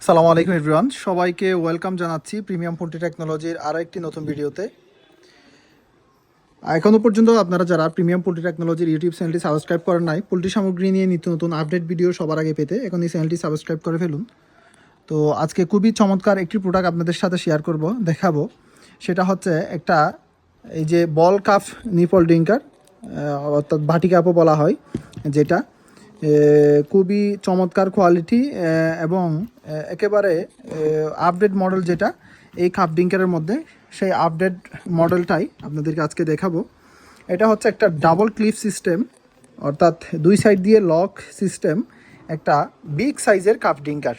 সালামু আলাইকুম এভরিওয়ান, সবাইকে ওয়েলকাম জানাচ্ছি প্রিমিয়াম পোল্ট্রি টেকনোলজির আরও একটি নতুন ভিডিওতে। এখনও পর্যন্ত আপনারা যারা প্রিমিয়াম পোল্ট্রি টেকনোলজির ইউটিউব চ্যানেলটি সাবস্ক্রাইব করেন নাই, পোল্ট্রি সামগ্রী নিয়ে নিত্য নতুন আপডেট ভিডিও সবার আগে পেতে এখন এই চ্যানেলটি সাবস্ক্রাইব করে ফেলুন। তো আজকে খুবই চমৎকার একটি প্রোডাক্ট আপনাদের সাথে শেয়ার করব, দেখাবো। সেটা হচ্ছে একটা এই যে বল কাফ নিপল ড্রিঙ্কার, অর্থাৎ বাটি কাপও বলা হয়, যেটা খুবই চমৎকার কোয়ালিটি এবং একেবারে আপডেট মডেল, যেটা এই কাপ ড্রিঙ্কারের মধ্যে সেই আপডেট মডেলটাই আপনাদেরকে আজকে দেখাবো। এটা হচ্ছে একটা ডাবল ক্লিপ সিস্টেম, অর্থাৎ দুই সাইড দিয়ে লক সিস্টেম, একটা বিগ সাইজের কাপ ড্রিঙ্কার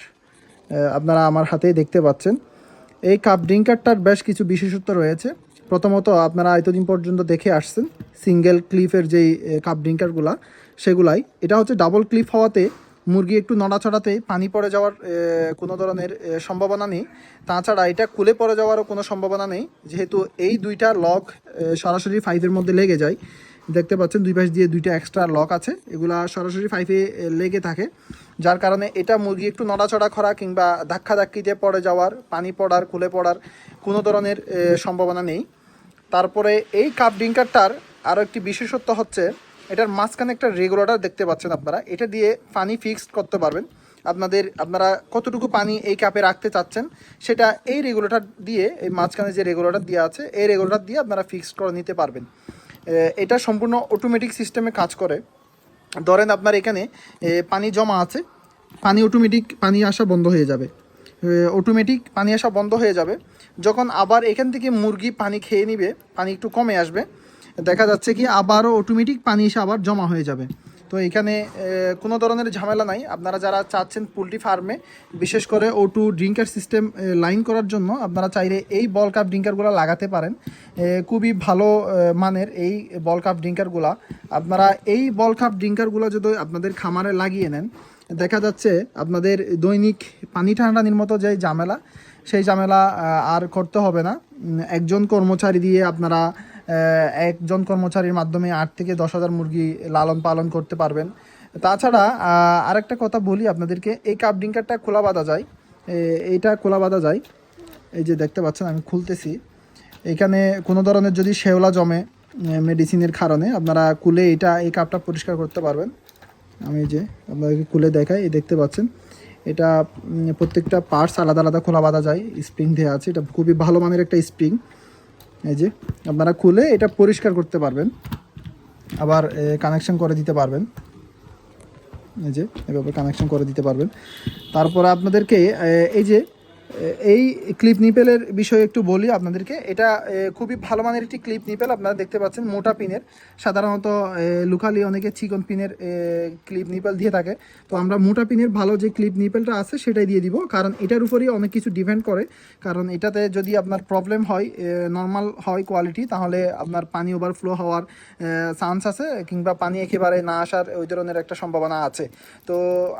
আপনারা আমার হাতেই দেখতে পাচ্ছেন। এই কাপ ড্রিঙ্কারটার বেশ কিছু বিশেষত্ব রয়েছে। প্রথমত, আপনারা এতদিন পর্যন্ত দেখে আসছেন সিঙ্গেল ক্লিপের যেই কাপ ড্রিঙ্কারগুলা, সেগুলাই। এটা হচ্ছে ডাবল ক্লিপ হওয়াতে মুরগি একটু নড়াচড়াতে পানি পড়ে যাওয়ার কোনো ধরনের সম্ভাবনা নেই। তাছাড়া এটা খুলে পড়ে যাওয়ারও কোনো সম্ভাবনা নেই, যেহেতু এই দুইটা লক সরাসরি পাইপের মধ্যে লেগে যায়। দেখতে পাচ্ছেন দুই পাশ দিয়ে দুইটা এক্সট্রা লক আছে, এগুলা সরাসরি পাইপে লেগে থাকে, যার কারণে এটা মুরগি একটু নড়াচড়া করা কিংবা ধাক্কাধাক্কিতে পড়ে যাওয়ার, পানি পড়ার, খুলে পড়ার কোনো ধরনের সম্ভাবনা নেই। তারপরে এই কাপ ড্রিঙ্কারটার আরও একটি বিশেষত্ব হচ্ছে, এটার মাঝখানে একটা রেগুলেটর দেখতে পাচ্ছেন আপনারা। এটা দিয়ে পানি ফিক্সড করতে পারবেন। আপনারা কতটুকু পানি এই কাপে রাখতে চাচ্ছেন, সেটা এই রেগুলেটর দিয়ে, এই মাঝখানে যে রেগুলেটর দেওয়া আছে, এই রেগুলেটর দিয়ে আপনারা ফিক্সড করে নিতে পারবেন। এটা সম্পূর্ণ অটোমেটিক সিস্টেমে কাজ করে। ধরেন আপনার এখানে পানি জমা আছে, অটোমেটিক পানি আসা বন্ধ হয়ে যাবে, যখন আবার এখান থেকে মুরগি পানি খেয়ে নিবে, পানি একটু কমে আসবে, দেখা যাচ্ছে কি আবারও অটোমেটিক পানি এসে আবার জমা হয়ে যাবে। তো এখানে কোনো ধরনের ঝামেলা নাই। আপনারা যারা চাচ্ছেন পোলট্রি ফার্মে বিশেষ করে O2 ড্রিঙ্কার সিস্টেম লাইন করার জন্য, আপনারা চাইলে এই বল কাপ ড্রিঙ্কারগুলো লাগাতে পারেন। খুবই ভালো মানের এই বল কাপ ড্রিঙ্কারগুলো। আপনারা এই বল কাপ ড্রিঙ্কারগুলো যদি আপনাদের খামারে লাগিয়ে নেন, দেখা যাচ্ছে আপনাদের দৈনিক পানি ঠান্ডানির মতো যে ঝামেলা, সেই ঝামেলা আর করতে হবে না। একজন কর্মচারী দিয়ে আপনারা একজন কর্মচারীর মাধ্যমে 8 থেকে 10,000 মুরগি লালন পালন করতে পারবেন। তাছাড়া আরেকটা কথা বলি আপনাদেরকে, এই কাপ ড্রিঙ্কারটা খোলা বাঁধা যায়। এইটা খোলা বাঁধা যায়, এই যে দেখতে পাচ্ছেন আমি খুলতেছি। এখানে কোনো ধরনের যদি শেওলা জমে মেডিসিনের কারণে, আপনারা খুলে এই কাপটা পরিষ্কার করতে পারবেন। আমি যে আপনাদেরকে খুলে দেখাই, এই দেখতে পাচ্ছেন এটা প্রত্যেকটা পার্টস আলাদা আলাদা খোলা বাঁধা যায়, স্প্রিং দেওয়া আছে। এটা খুবই ভালো মানের একটা স্প্রিং। এই যে আপনারা খুলে এটা পরিষ্কার করতে পারবেন, আবার কানেকশন করে দিতে পারবেন। এই যে এভাবে কানেকশন করে দিতে পারবেন। তারপর আপনাদেরকে এই যে এই ক্লিপ নিপেলের বিষয়ে একটু বলি আপনাদেরকে। এটা খুবই ভালো মানের একটি ক্লিপ নিপেল, আপনারা দেখতে পাচ্ছেন মোটা পিনের। সাধারণত লোকালি অনেকে চিকন পিনের ক্লিপ নিপেল দিয়ে থাকে, তো আমরা মোটা পিনের ভালো যে ক্লিপ নিপেলটা আছে সেটাই দিয়ে দিব, কারণ এটার উপরেই অনেক কিছু ডিপেন্ড করে। কারণ এটাতে যদি আপনার প্রবলেম হয়, নর্মাল হয় কোয়ালিটি, তাহলে আপনার পানি ওভারফ্লো হওয়ার চান্স আছে, কিংবা পানি একেবারে না আসার ওই ধরনের একটা সম্ভাবনা আছে। তো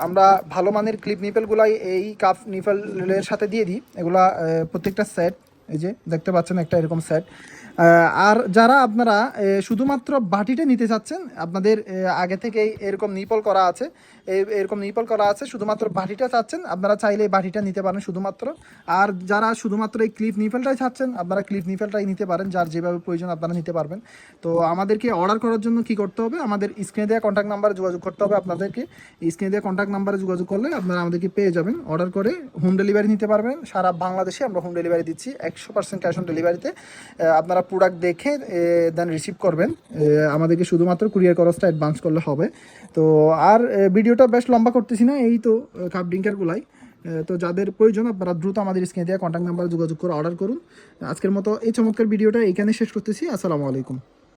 আমরা ভালো মানের ক্লিপ নিপেলগুলাই এই কাপ নিপেলের সাথে দিয়ে দিই। এগুলা প্রত্যেকটা সেট, এই যে দেখতে পাচ্ছেন একটা এরকম সেট। আর যারা আপনারা শুধুমাত্র বাটিটা নিতে চাচ্ছেন, আপনাদের আগে থেকেই এরকম নিপল করা আছে, শুধুমাত্র বাটিটা চাচ্ছেন, আপনারা চাইলে এই বাটিটা নিতে পারেন শুধুমাত্র। আর যারা শুধুমাত্র এই ক্লিপ নিপেলটাই চাচ্ছেন, আপনারা ক্লিপ নিপেলটাই নিতে পারেন, যার যেভাবে প্রয়োজন আপনারা নিতে পারবেন। তো আমাদেরকে অর্ডার করার জন্য কি করতে হবে, আমাদের স্ক্রিনে দেওয়া কন্ট্যাক্ট নাম্বারে যোগাযোগ করতে হবে। আপনাদেরকে স্ক্রিনে দেওয়া কন্ট্যাক্ট নাম্বারে যোগাযোগ করলে আপনারা আমাদেরকে পেয়ে যাবেন। অর্ডার করে হোম ডেলিভারি নিতে পারবেন। সারা বাংলাদেশে আমরা হোম ডেলিভারি দিচ্ছি, 100% ক্যাশ অন ডেলিভারিতে। আপনারা প্রোডাক্ট দেখে দেন রিসিভ করবেন। আমাদেরকে শুধুমাত্র কুরিয়ার খরচটা অ্যাডভান্স করলে হবে। তো আর ভিডিওটা বেশ লম্বা করতেছি না, এই তো কাপ ড্রিঙ্কারগুলাই। তো যাদের প্রয়োজন আপনারা দ্রুত আমাদের স্ক্রিনে দেওয়া কন্ট্যাক্ট নাম্বারে যোগাযোগ করে অর্ডার করুন। আজকের মতো এই চমৎকার ভিডিওটা এইখানে শেষ করতেছি। আসসালামু আলাইকুম।